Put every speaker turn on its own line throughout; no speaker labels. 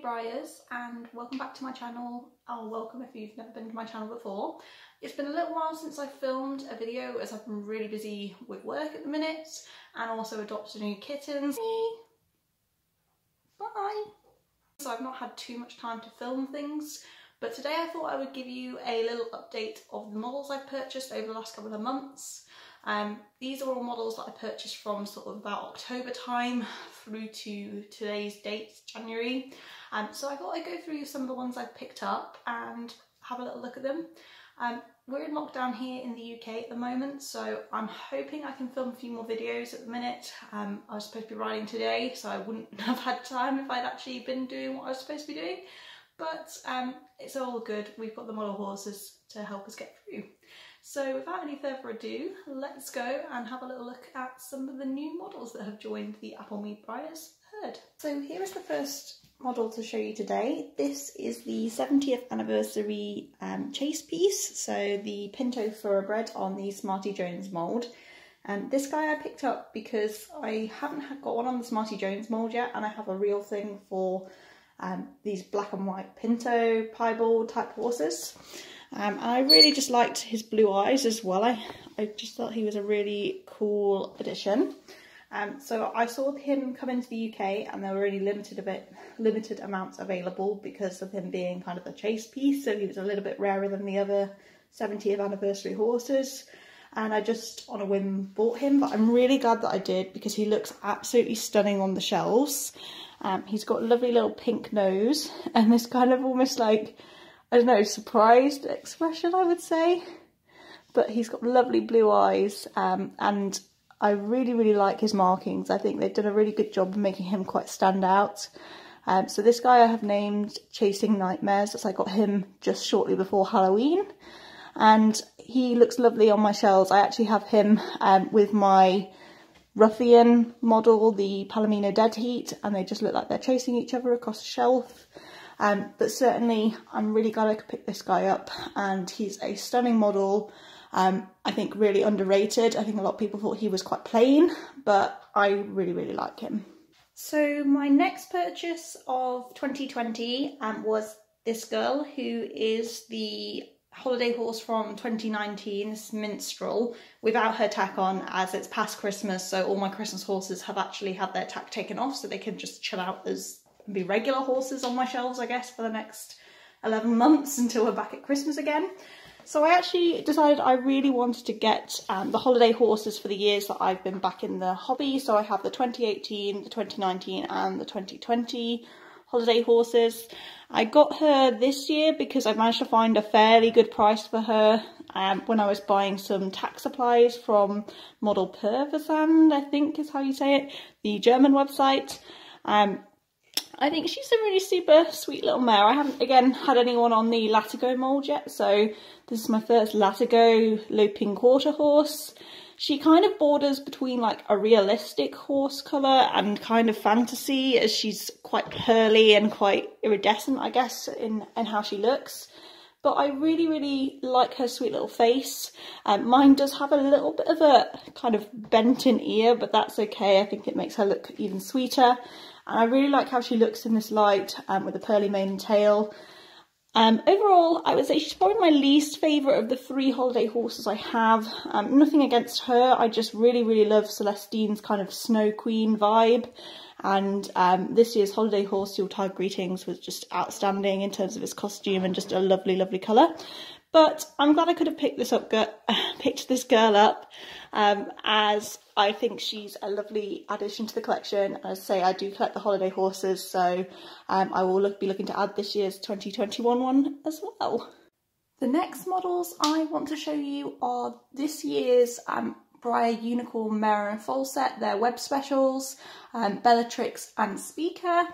Breyers, and welcome back to my channel, or welcome if you've never been to my channel before. It's been a little while since I filmed a video as I've been really busy with work at the minute and also adopted a new kitten. Bye! So I've not had too much time to film things, but today I thought I would give you a little update of the models I've purchased over the last couple of months. These are all models that I purchased from sort of about October time through to today's date, January. So I thought I'd go through some of the ones I've picked up and have a little look at them. We're in lockdown here in the UK at the moment, so I'm hoping I can film a few more videos at the minute. I was supposed to be riding today, so I wouldn't have had time if I'd actually been doing what I was supposed to be doing. But it's all good. We've got the model horses to help us get through. So without any further ado, let's go and have a little look at some of the new models that have joined the Applemead Breyers herd. So here is the first model to show you today. This is the 70th anniversary chase piece, so the Pinto Thoroughbred on the Smarty Jones mould. And this guy I picked up because I haven't got one on the Smarty Jones mould yet, and I have a real thing for these black and white Pinto piebald type horses. And I really just liked his blue eyes as well. I just thought he was a really cool addition. So I saw him come into the UK and there were really limited amounts available because of him being kind of a chase piece, so he was a little bit rarer than the other 70th anniversary horses. And I just on a whim bought him, but I'm really glad that I did because he looks absolutely stunning on the shelves. He's got a lovely little pink nose and this kind of almost like, I don't know, surprised expression, I would say. But he's got lovely blue eyes, and I really like his markings. I think they've done a really good job of making him quite stand out. So this guy I have named Chasing Nightmares, as I got him just shortly before Halloween. And he looks lovely on my shelves. I actually have him with my Ruffian model, the Palomino Dead Heat, and they just look like they're chasing each other across the shelf. But certainly I'm really glad I could pick this guy up, and he's a stunning model. I think really underrated. I think a lot of people thought he was quite plain, but I really like him. So my next purchase of 2020 was this girl, who is the holiday horse from 2019, this Minstrel, without her tack on, as it's past Christmas, so all my Christmas horses have actually had their tack taken off so they can just chill out as be regular horses on my shelves, I guess, for the next 11 months until we're back at Christmas again. So I actually decided I really wanted to get the holiday horses for the years that I've been back in the hobby. So I have the 2018, the 2019 and the 2020 holiday horses. I got her this year because I managed to find a fairly good price for her when I was buying some tack supplies from Model Perversand, I think is how you say it, the German website. I think she's a really super sweet little mare. I haven't, again, had anyone on the Latigo mould yet, so this is my first Latigo Loping Quarter horse. She kind of borders between like a realistic horse colour and kind of fantasy, as she's quite pearly and quite iridescent, I guess, in how she looks. But I really like her sweet little face. Mine does have a little bit of a kind of bent-in ear, but that's okay. I think it makes her look even sweeter. And I really like how she looks in this light with a pearly mane and tail. Overall, I would say she's probably my least favourite of the three holiday horses I have. Nothing against her, I just really love Celestine's kind of Snow Queen vibe. And this year's holiday horse, Yuletide Greetings, was just outstanding in terms of its costume and just a lovely colour. But I'm glad I could have picked this girl up, as I think she's a lovely addition to the collection. As I say, I do collect the holiday horses, so I will be looking to add this year's 2021 one as well. The next models I want to show you are this year's Breyer Unicorn Mare and Foal set, their web specials, Bellatrix and Speaker.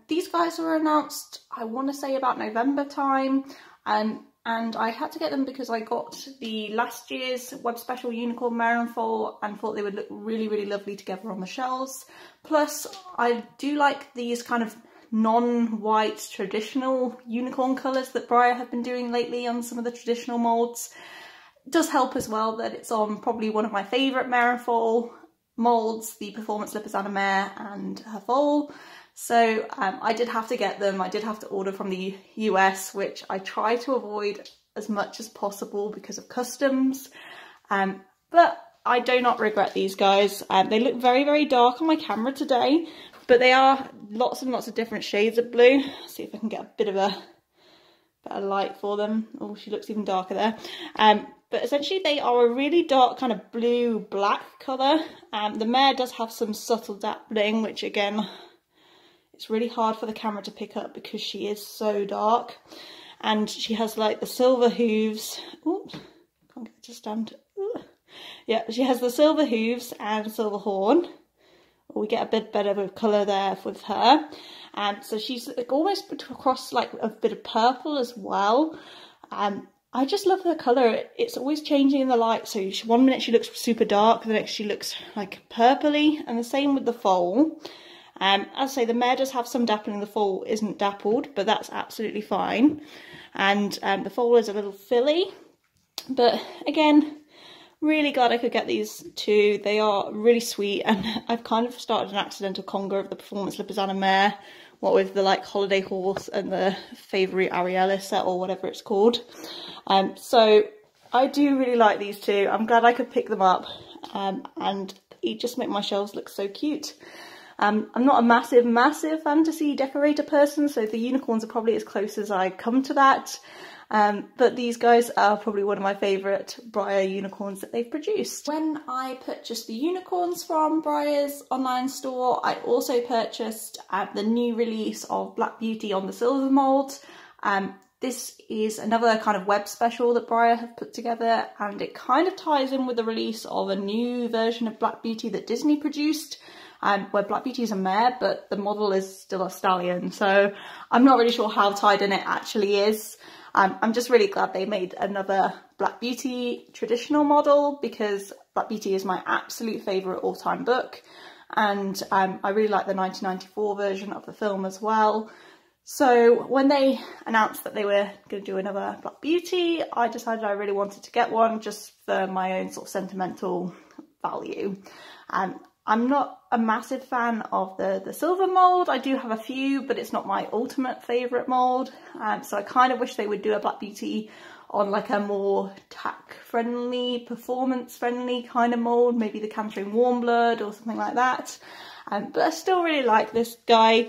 These guys were announced, I want to say about November time, and I had to get them because I got the last year's web special Unicorn Mare and Foal and thought they would look really lovely together on the shelves. Plus, I do like these kind of non-white traditional unicorn colours that Breyer have been doing lately on some of the traditional moulds. It does help as well that it's on probably one of my favourite Mare and Foal moulds, the Performance Lipizzaner Mare and her foal. So I did have to get them. I did have to order from the US, which I try to avoid as much as possible because of customs. But I do not regret these guys. They look very, very dark on my camera today, but they are lots and lots of different shades of blue. Let's see if I can get a bit of a better light for them. Oh, she looks even darker there. But essentially they are a really dark kind of blue-black colour. The mare does have some subtle dappling, which again, it's really hard for the camera to pick up because she is so dark. And she has like the silver hooves. Oops, can't get it to stand. Ooh. Yeah, she has the silver hooves and silver horn. We get a bit better of colour there with her. So she's almost across like a bit of purple as well. I just love her colour. It's always changing in the light. So one minute she looks super dark, the next she looks like purpley, and the same with the foal. As I say, the mare does have some dappling. The foal isn't dappled, but that's absolutely fine. And the foal is a little filly. But again, really glad I could get these two. They are really sweet, and I've kind of started an accidental conga of the Performance Lipizzaner mare, what with the like holiday horse and the Favourite Ariella set or whatever it's called. So I do really like these two. I'm glad I could pick them up, and it just make my shelves look so cute. I'm not a massive fantasy decorator person, so the unicorns are probably as close as I come to that. But these guys are probably one of my favourite Breyer unicorns that they've produced. When I purchased the unicorns from Breyer's online store, I also purchased the new release of Black Beauty on the silver mould. This is another kind of web special that Breyer have put together, and it kind of ties in with the release of a new version of Black Beauty that Disney produced, where Black Beauty is a mare, but the model is still a stallion. So I'm not really sure how tied in it actually is. I'm just really glad they made another Black Beauty traditional model, because Black Beauty is my absolute favourite all-time book, and I really like the 1994 version of the film as well. So when they announced that they were going to do another Black Beauty, I decided I really wanted to get one just for my own sort of sentimental value. I'm not a massive fan of the silver mould. I do have a few, but it's not my ultimate favourite mould. So I kind of wish they would do a Black Beauty on like a more tack-friendly, performance-friendly kind of mould, maybe the Cantering Warm Blood or something like that. But I still really like this guy.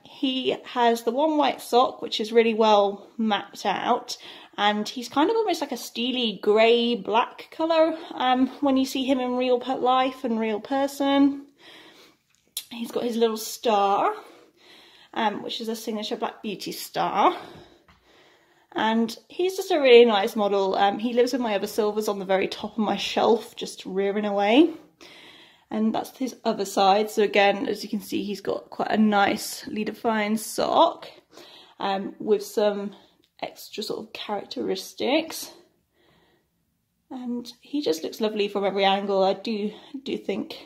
He has the one white sock, which is really well mapped out, and he's kind of almost like a steely grey black colour when you see him in real life and real person. He's got his little star, which is a signature Black Beauty star, and he's just a really nice model. He lives with my other silvers on the very top of my shelf, just rearing away. And that's his other side. So again, as you can see, he's got quite a nicely defined sock with some extra sort of characteristics. And he just looks lovely from every angle. I do think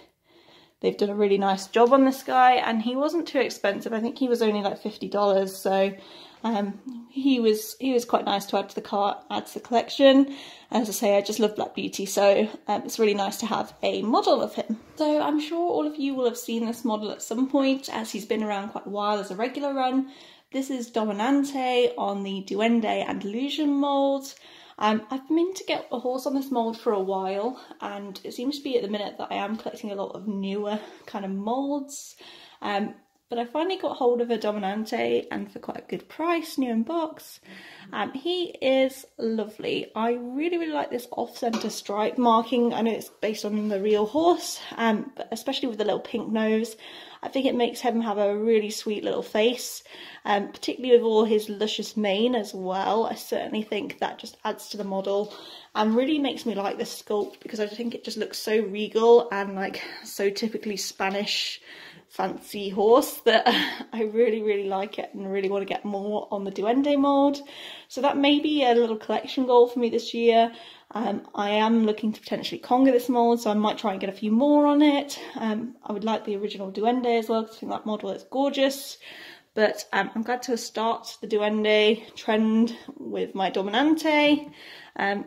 they've done a really nice job on this guy, and he wasn't too expensive. I think he was only like $50. So he was quite nice to add to the cart, add to the collection. As I say, I just love Black Beauty, so it's really nice to have a model of him. So I'm sure all of you will have seen this model at some point, as he's been around quite a while as a regular run. This is Dominante on the Duende and Illusion mould. I've been to get a horse on this mould for a while, and it seems to be at the minute that I am collecting a lot of newer kind of moulds. But I finally got hold of a Dominante, and for quite a good price, new in box. He is lovely. I really like this off-centre stripe marking. I know it's based on the real horse, but especially with the little pink nose, I think it makes him have a really sweet little face, particularly with all his luscious mane as well. I certainly think that just adds to the model and really makes me like this sculpt, because I think it just looks so regal and like so typically Spanish fancy horse that I really like it and really want to get more on the Duende mould. So that may be a little collection goal for me this year. I am looking to potentially conga this mould, so I might try and get a few more on it. I would like the original Duende as well, because I think that model is gorgeous. But I'm glad to start the Duende trend with my Dominante.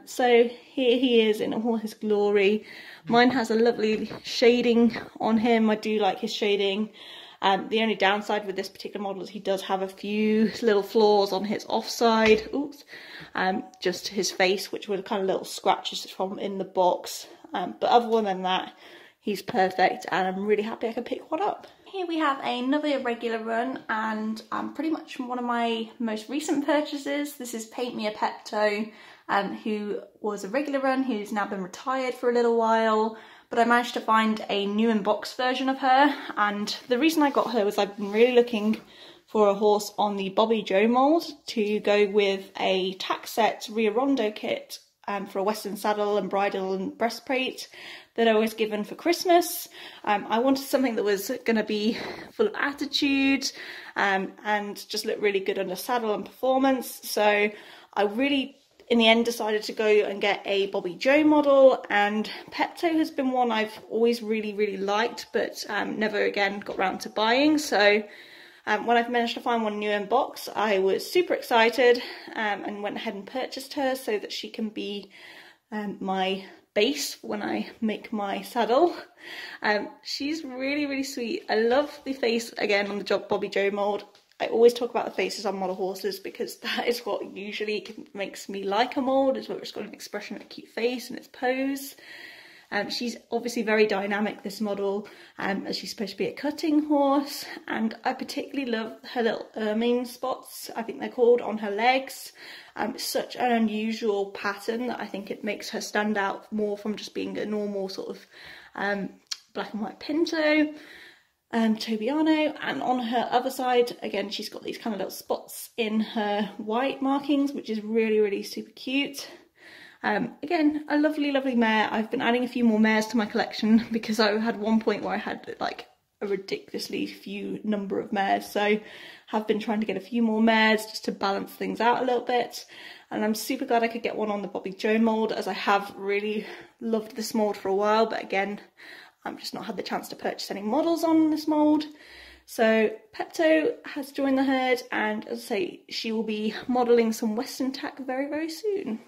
So here he is in all his glory. Mine has a lovely shading on him. I do like his shading. The only downside with this particular model is he does have a few little flaws on his offside, oops, just his face, which were kind of little scratches from in the box. But other than that, he's perfect, and I'm really happy I could pick one up. Here we have another regular run, and pretty much one of my most recent purchases. This is Paint Me a Pepto, who was a regular run, who's now been retired for a little while, but I managed to find a new in-box version of her. And the reason I got her was I've been really looking for a horse on the Bobby Joe mould to go with a tack set rear rondo kit for a Western saddle and bridle and breastplate that I was given for Christmas. I wanted something that was going to be full of attitude and just look really good under saddle and performance. So I really, in the end, decided to go and get a Bobby Joe model, and Pepto has been one I've always really liked, but never again got round to buying. So when I've managed to find one new in box, I was super excited and went ahead and purchased her so that she can be my base when I make my saddle. She's really sweet. I love the face again on the Bobby Joe mould. I always talk about the faces on model horses because that is what usually makes me like a mould, is where it's got an expression of a cute face and its pose. She's obviously very dynamic, this model, as she's supposed to be a cutting horse, and I particularly love her little ermine spots, I think they're called, on her legs. Such an unusual pattern that I think it makes her stand out more from just being a normal sort of black and white pinto. Tobiano, and on her other side again she's got these kind of little spots in her white markings, which is really super cute. Again, a lovely mare. I've been adding a few more mares to my collection because I had one point where I had like a ridiculously few number of mares, so have been trying to get a few more mares just to balance things out a little bit. And I'm super glad I could get one on the Bobby Joe mould, as I have really loved this mould for a while, but again I've just not had the chance to purchase any models on this mould. So Pepto has joined the herd, and as I say, she will be modelling some Western tack very soon.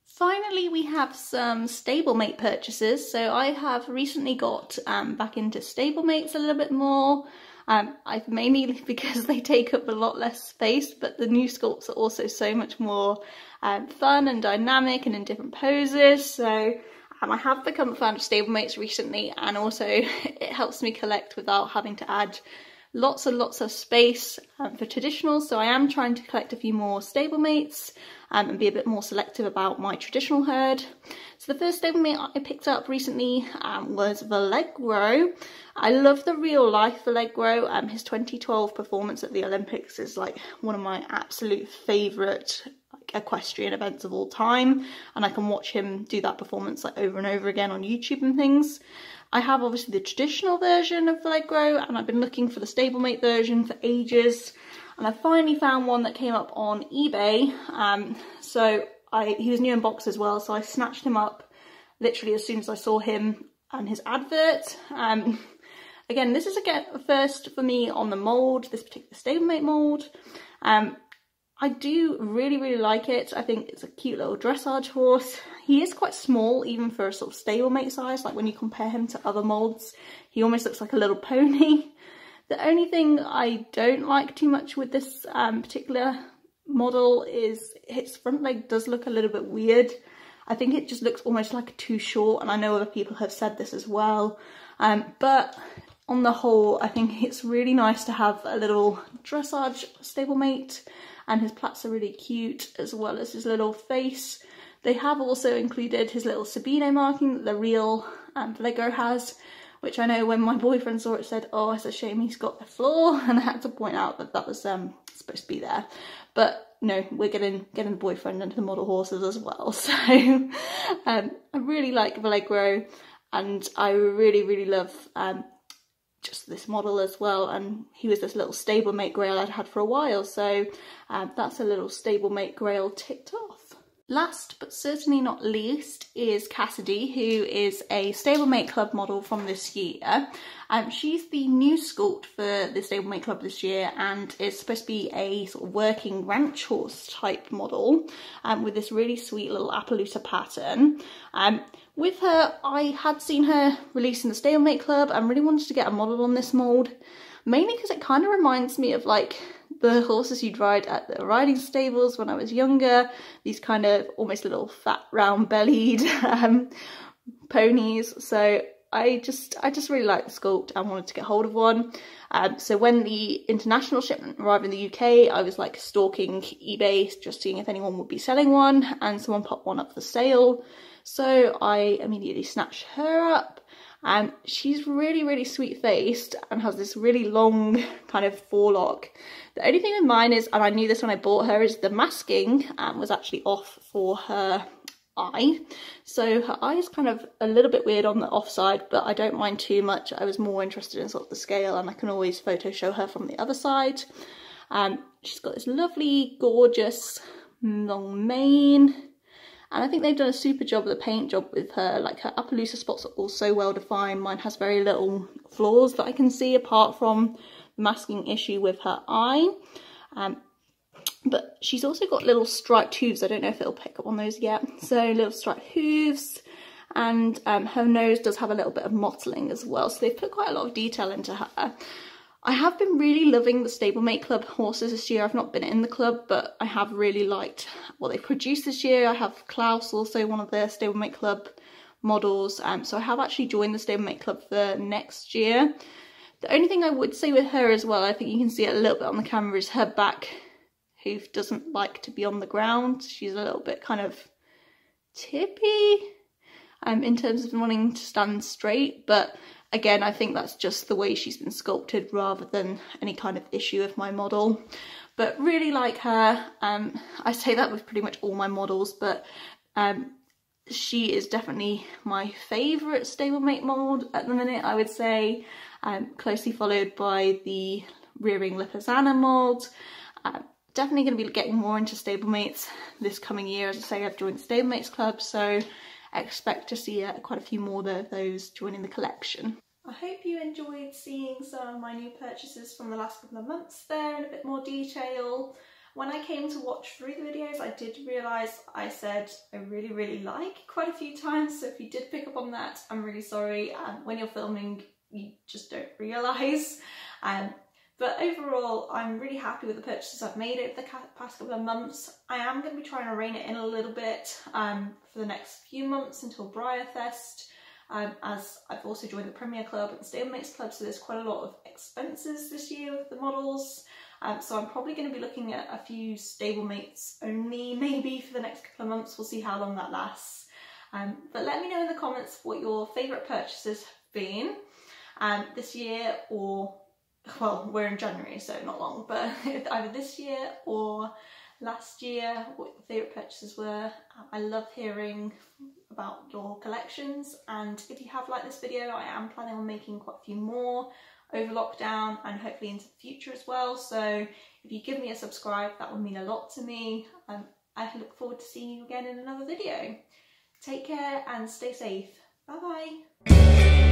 Finally, we have some stablemate purchases. So I have recently got back into stablemates a little bit more. I've mainly because they take up a lot less space, but the new sculpts are also so much more fun and dynamic and in different poses. So I have become a fan of stablemates recently, and also it helps me collect without having to add lots and lots of space for traditionals. So I am trying to collect a few more stablemates and be a bit more selective about my traditional herd. So the first stablemate I picked up recently was Vallegro. I love the real life Vallegro. His 2012 performance at the Olympics is like one of my absolute favourite equestrian events of all time, and I can watch him do that performance like over and over again on YouTube and things. I have obviously the traditional version of Vallegro, and I've been looking for the stablemate version for ages, and I finally found one that came up on eBay. He was new in box as well, so I snatched him up literally as soon as I saw him and his advert. Again, this is a first for me on the mould, this particular stablemate mould. I do really like it. I think it's a cute little dressage horse. He is quite small even for a sort of stablemate size, like when you compare him to other moulds, he almost looks like a little pony. The only thing I don't like too much with this particular model is his front leg does look a little bit weird. I think it just looks almost like too short, and I know other people have said this as well. But on the whole, I think it's really nice to have a little dressage stablemate, and his plaits are really cute, as well as his little face. They have also included his little Sabino marking that the real Vallegro has, which I know when my boyfriend saw it said, oh, it's a shame he's got the flaw, and I had to point out that that was supposed to be there. But no, we're getting the boyfriend into the model horses as well. So I really like Vallegro, and I really love just this model as well, and he was this little stablemate grail I'd had for a while, so that's a little stablemate grail ticked off. Last but certainly not least is Cassidy, who is a Stablemate Club model from this year. She's the new sculpt for the Stablemate Club this year, and is supposed to be a sort of working ranch horse type model with this really sweet little Appaloosa pattern. With her, I had seen her release in the Stablemate Club and really wanted to get a model on this mould, mainly because it kind of reminds me of like the horses you'd ride at the riding stables when I was younger, these kind of almost little fat round bellied ponies. So I just really like the sculpt and wanted to get hold of one. So when the international shipment arrived in the UK, I was like stalking eBay, just seeing if anyone would be selling one, and someone popped one up for sale. So I immediately snatched her up. And she's really sweet faced and has this really long kind of forelock. The only thing with mine is, and I knew this when I bought her, is the masking was actually off for her eye. So her eye is kind of a little bit weird on the offside, but I don't mind too much. I was more interested in sort of the scale, and I can always photo show her from the other side. She's got this lovely, gorgeous long mane. And I think they've done a super job with the paint job with her. Like her Appaloosa spots are all so well defined. Mine has very little flaws that I can see apart from the masking issue with her eye. But she's also got little striped hooves. I don't know if it'll pick up on those yet. So little striped hooves, and her nose does have a little bit of mottling as well. So they've put quite a lot of detail into her. I have been really loving the Stablemate Club horses this year. I've not been in the club, but I have really liked what they produced this year. I have Klaus, also one of their Stablemate Club models. So I have actually joined the Stablemate Club for next year. The only thing I would say with her as well, I think you can see it a little bit on the camera, is her back hoof doesn't like to be on the ground. She's a little bit kind of tippy in terms of wanting to stand straight, but again, I think that's just the way she's been sculpted rather than any kind of issue with my model. But really like her. I say that with pretty much all my models, but she is definitely my favourite Stablemate mod at the minute, I would say. Closely followed by the Rearing Lipizzaner mod. Definitely going to be getting more into stablemates this coming year. As I say, I've joined the Stablemates Club, so I expect to see quite a few more of those joining the collection. I hope you enjoyed seeing some of my new purchases from the last couple of months there in a bit more detail. When I came to watch through the videos, I did realise I said I really like quite a few times, so if you did pick up on that, I'm really sorry. When you're filming, you just don't realise. But overall, I'm really happy with the purchases I've made over the past couple of months. I am going to be trying to rein it in a little bit for the next few months until Breyer Fest. As I've also joined the Premier Club and the Stablemates Club, so there's quite a lot of expenses this year with the models. So I'm probably going to be looking at a few Stablemates only, maybe for the next couple of months. We'll see how long that lasts. But let me know in the comments what your favourite purchases have been this year, or, well, we're in January, so not long, but either this year or last year, what your favourite purchases were. I love hearing about your collections, and if you have liked this video, I am planning on making quite a few more over lockdown and hopefully into the future as well. So if you give me a subscribe, that would mean a lot to me. I look forward to seeing you again in another video. Take care and stay safe. Bye bye.